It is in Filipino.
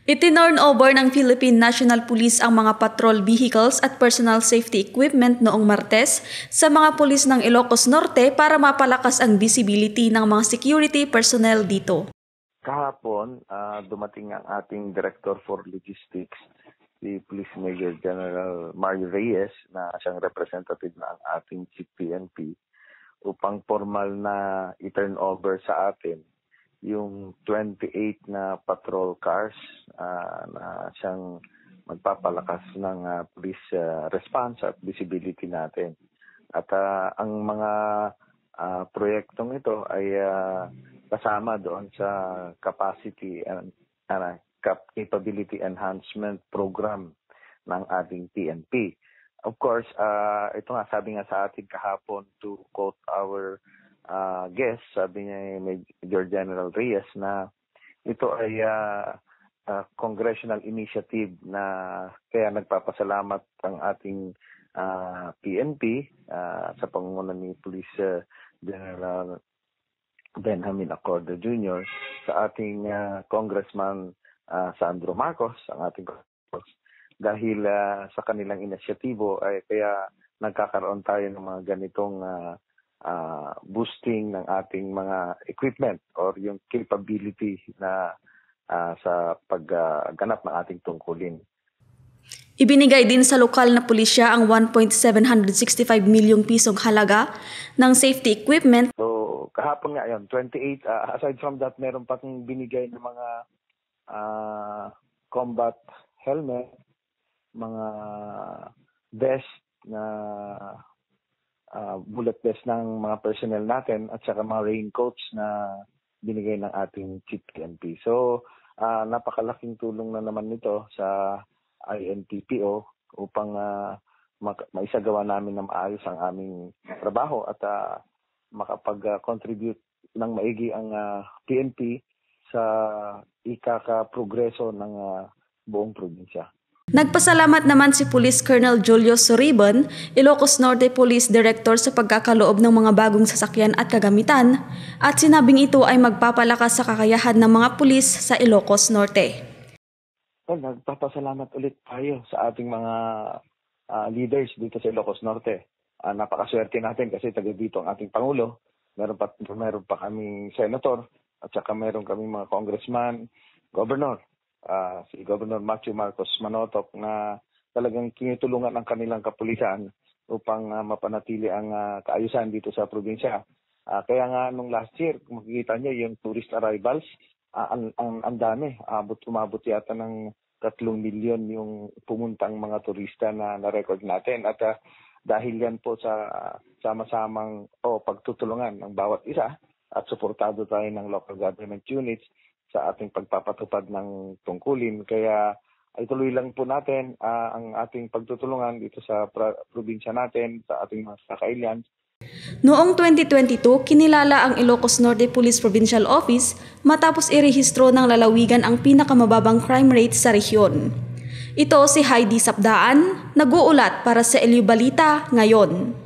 Itinurn over ng Philippine National Police ang mga patrol vehicles at personal safety equipment noong Martes sa mga pulis ng Ilocos Norte para mapalakas ang visibility ng mga security personnel dito. Kahapon, dumating ang ating Director for Logistics, si Police Major General Mario Reyes, na siyang representative ng ating Chief PNP, upang formal na i-turn over sa atin yung 28 na patrol cars na siyang magpapalakas ng police response at visibility natin. At ang mga proyektong ito ay kasama doon sa capacity and capability enhancement program ng ating PNP. Of course, ito nga, sabi nga sa atin kahapon, to quote our guest, sabi niya Major General Reyes, na ito ay congressional initiative na kaya nagpapasalamat ang ating PNP sa pangunguna ni Police General Benjamin Acorda Jr. sa ating Congressman Sandro Marcos, ang ating Congressman. Dahil sa kanilang inisyatibo ay kaya nagkakaroon tayo ng mga ganitong boosting ng ating mga equipment or yung capability na sa pagganap ng ating tungkulin. Ibinigay din sa lokal na pulisya ang 1.765 milyong pisong halaga ng safety equipment. So kahapon nga yun, 28. Aside from that, meron pa kong binigay ng mga combat helmet, mga vest na bullet vest ng mga personnel natin at saka mga raincoats na binigay ng ating Chief PNP. So, napakalaking tulong na naman nito sa INTPO upang maisagawa namin ng maayos ang aming trabaho at makapag-contribute ng maigi ang PNP sa ikaka-progreso ng buong probinsya. Nagpasalamat naman si Police Colonel Julio Soribon, Ilocos Norte Police Director, sa pagkakaloob ng mga bagong sasakyan at kagamitan, at sinabing ito ay magpapalakas sa kakayahan ng mga pulis sa Ilocos Norte. Nagpapasalamat ulit tayo sa ating mga leaders dito sa Ilocos Norte. Napakaswerte natin kasi taga dito ang ating Pangulo. Meron pa kaming senator at saka meron kaming mga congressman, governor. Si Governor Matthew Marcos Manotoc na talagang kinitulungan ang kanilang kapulisan upang mapanatili ang kaayusan dito sa probinsya. Kaya nga nung last year, kung makikita niyo yung tourist arrivals, ang dami. Umabot yata ng 3 milyon yung pumuntang mga turista na na-record natin. At dahil yan po sa sama-samang pagtutulungan ng bawat isa at suportado tayo ng local government units sa ating pagpapatupad ng tungkulin. Kaya ay tuloy lang po natin ang ating pagtutulungan dito sa probinsya natin, sa ating mga kakailian. Noong 2022, kinilala ang Ilocos Norte Police Provincial Office matapos irehistro ng lalawigan ang pinakamababang crime rate sa rehiyon. Ito si Heidi Sapdaan, nag-uulat para sa LU Balita Ngayon.